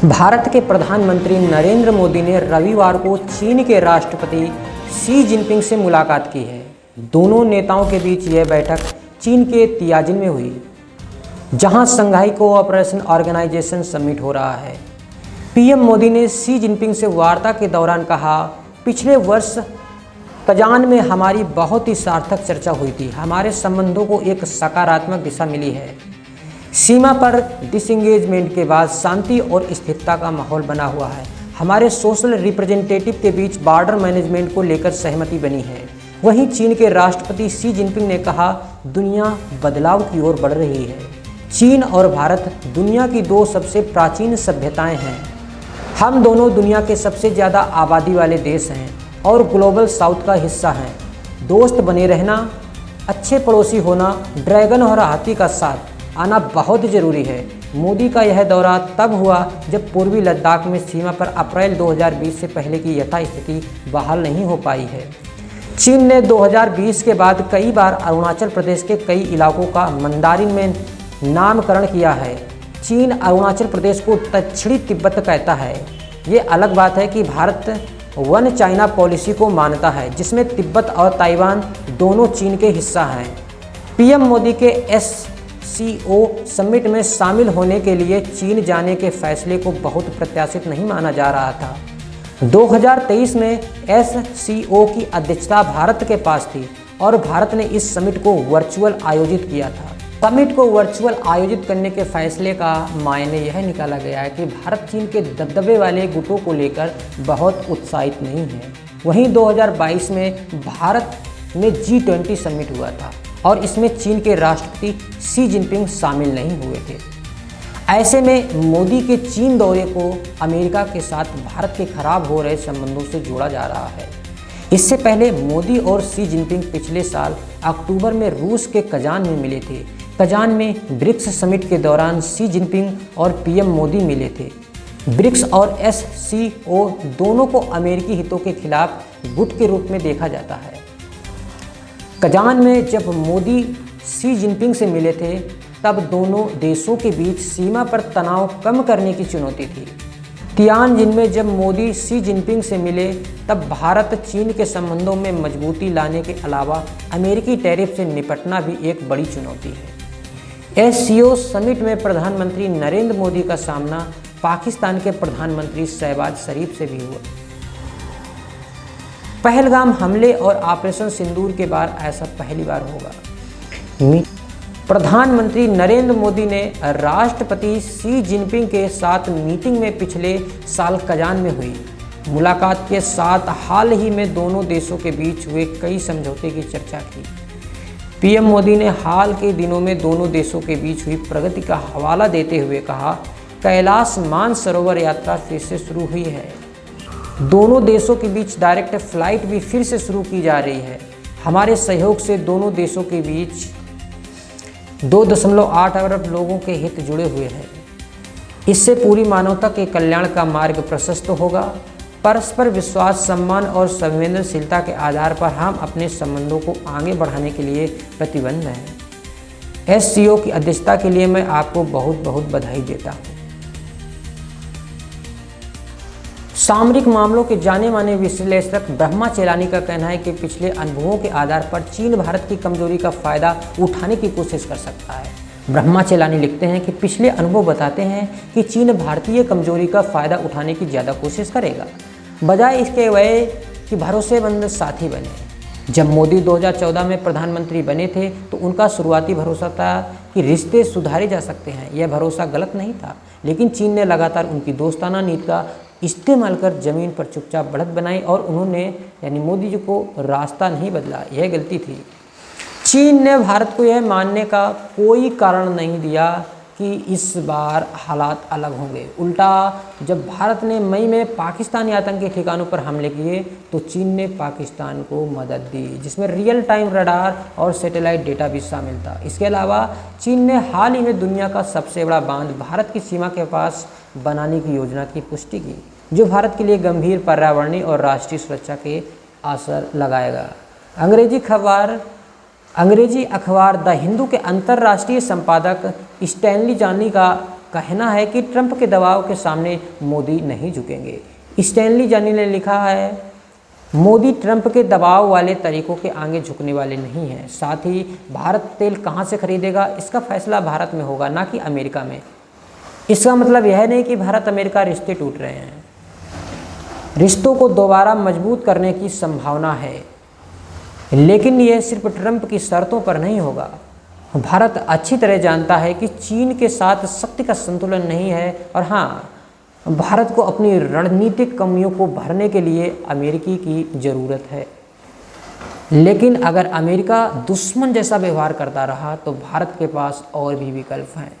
भारत के प्रधानमंत्री नरेंद्र मोदी ने रविवार को चीन के राष्ट्रपति शी जिनपिंग से मुलाकात की है। दोनों नेताओं के बीच यह बैठक चीन के तियाजिन में हुई, जहां शंघाई कोऑपरेशन ऑर्गेनाइजेशन समिट हो रहा है। पीएम मोदी ने शी जिनपिंग से वार्ता के दौरान कहा, पिछले वर्ष कजान में हमारी बहुत ही सार्थक चर्चा हुई थी। हमारे संबंधों को एक सकारात्मक दिशा मिली है। सीमा पर डिसएंगेजमेंट के बाद शांति और स्थिरता का माहौल बना हुआ है। हमारे सोशल रिप्रेजेंटेटिव के बीच बॉर्डर मैनेजमेंट को लेकर सहमति बनी है। वहीं चीन के राष्ट्रपति शी जिनपिंग ने कहा, दुनिया बदलाव की ओर बढ़ रही है। चीन और भारत दुनिया की दो सबसे प्राचीन सभ्यताएं हैं। हम दोनों दुनिया के सबसे ज़्यादा आबादी वाले देश हैं और ग्लोबल साउथ का हिस्सा हैं। दोस्त बने रहना, अच्छे पड़ोसी होना, ड्रैगन और हाथी का साथ आना बहुत ज़रूरी है। मोदी का यह दौरा तब हुआ जब पूर्वी लद्दाख में सीमा पर अप्रैल 2020 से पहले की यथास्थिति बहाल नहीं हो पाई है। चीन ने 2020 के बाद कई बार अरुणाचल प्रदेश के कई इलाकों का मंदारिन में नामकरण किया है। चीन अरुणाचल प्रदेश को दक्षिणी तिब्बत कहता है। ये अलग बात है कि भारत वन चाइना पॉलिसी को मानता है, जिसमें तिब्बत और ताइवान दोनों चीन के हिस्सा हैं। पीएम मोदी के SCO समिट में शामिल होने के लिए चीन जाने के फैसले को बहुत प्रत्याशित नहीं माना जा रहा था। 2023 में SCO की अध्यक्षता भारत के पास थी और भारत ने इस समिट को वर्चुअल आयोजित किया था। समिट को वर्चुअल आयोजित करने के फैसले का मायने यह निकाला गया है कि भारत चीन के दबदबे वाले गुटों को लेकर बहुत उत्साहित नहीं है। वहीं 2022 में भारत में G20 समिट हुआ था और इसमें चीन के राष्ट्रपति शी जिनपिंग शामिल नहीं हुए थे। ऐसे में मोदी के चीन दौरे को अमेरिका के साथ भारत के खराब हो रहे संबंधों से जोड़ा जा रहा है। इससे पहले मोदी और शी जिनपिंग पिछले साल अक्टूबर में रूस के कजान में मिले थे। कजान में ब्रिक्स समिट के दौरान शी जिनपिंग और पीएम मोदी मिले थे। ब्रिक्स और SCO दोनों को अमेरिकी हितों के खिलाफ गुट के रूप में देखा जाता है। कजान में जब मोदी शी जिनपिंग से मिले थे, तब दोनों देशों के बीच सीमा पर तनाव कम करने की चुनौती थी। तियानजिन में जब मोदी शी जिनपिंग से मिले, तब भारत चीन के संबंधों में मजबूती लाने के अलावा अमेरिकी टैरिफ से निपटना भी एक बड़ी चुनौती है। SCO समिट में प्रधानमंत्री नरेंद्र मोदी का सामना पाकिस्तान के प्रधानमंत्री शहबाज शरीफ से भी हुआ। पहलगाम हमले और ऑपरेशन सिंदूर के बाद ऐसा पहली बार होगा। प्रधानमंत्री नरेंद्र मोदी ने राष्ट्रपति शी जिनपिंग के साथ मीटिंग में पिछले साल कजान में हुई मुलाकात के साथ हाल ही में दोनों देशों के बीच हुए कई समझौते की चर्चा की। पीएम मोदी ने हाल के दिनों में दोनों देशों के बीच हुई प्रगति का हवाला देते हुए कहा, कैलाश मानसरोवर यात्रा फिर से शुरू हुई है। दोनों देशों के बीच डायरेक्ट फ्लाइट भी फिर से शुरू की जा रही है। हमारे सहयोग से दोनों देशों के बीच 2.8 अरब लोगों के हित जुड़े हुए हैं। इससे पूरी मानवता के कल्याण का मार्ग प्रशस्त होगा। परस्पर विश्वास, सम्मान और संवेदनशीलता के आधार पर हम अपने संबंधों को आगे बढ़ाने के लिए प्रतिबद्ध हैं। SCO की अध्यक्षता के लिए मैं आपको बहुत बहुत बधाई देता हूँ। सामरिक मामलों के जाने माने विश्लेषक ब्रह्मा चेलानी का कहना है कि पिछले अनुभवों के आधार पर चीन भारत की कमजोरी का फायदा उठाने की कोशिश कर सकता है। ब्रह्मा चेलानी लिखते हैं कि पिछले अनुभव बताते हैं कि चीन भारतीय कमजोरी का फायदा उठाने की ज़्यादा कोशिश करेगा, बजाय इसके वह कि भरोसेमंद साथी बने। जब मोदी 2014 में प्रधानमंत्री बने थे तो उनका शुरुआती भरोसा था कि रिश्ते सुधारे जा सकते हैं। यह भरोसा गलत नहीं था, लेकिन चीन ने लगातार उनकी दोस्ताना नीति का इस्तेमाल कर ज़मीन पर चुपचाप बढ़त बनाई और उन्होंने यानी मोदी जी को रास्ता नहीं बदला। यह गलती थी। चीन ने भारत को यह मानने का कोई कारण नहीं दिया कि इस बार हालात अलग होंगे। उल्टा जब भारत ने मई में पाकिस्तानी आतंकी ठिकानों पर हमले किए तो चीन ने पाकिस्तान को मदद दी, जिसमें रियल टाइम रडार और सैटेलाइट डेटा भी शामिल था। इसके अलावा चीन ने हाल ही में दुनिया का सबसे बड़ा बांध भारत की सीमा के पास बनाने की योजना की पुष्टि की, जो भारत के लिए गंभीर पर्यावरणीय और राष्ट्रीय सुरक्षा के असर लगाएगा। अंग्रेजी अखबार द हिंदू के अंतर्राष्ट्रीय संपादक स्टैनली जानी का कहना है कि ट्रंप के दबाव के सामने मोदी नहीं झुकेंगे। स्टैनली जानी ने लिखा है, मोदी ट्रंप के दबाव वाले तरीकों के आगे झुकने वाले नहीं हैं। साथ ही भारत तेल कहां से खरीदेगा इसका फैसला भारत में होगा, ना कि अमेरिका में। इसका मतलब यह नहीं कि भारत अमेरिका रिश्ते टूट रहे हैं। रिश्तों को दोबारा मजबूत करने की संभावना है, लेकिन यह सिर्फ ट्रंप की शर्तों पर नहीं होगा। भारत अच्छी तरह जानता है कि चीन के साथ शक्ति का संतुलन नहीं है, और हाँ, भारत को अपनी रणनीतिक कमियों को भरने के लिए अमेरिकी की ज़रूरत है। लेकिन अगर अमेरिका दुश्मन जैसा व्यवहार करता रहा तो भारत के पास और भी विकल्प हैं।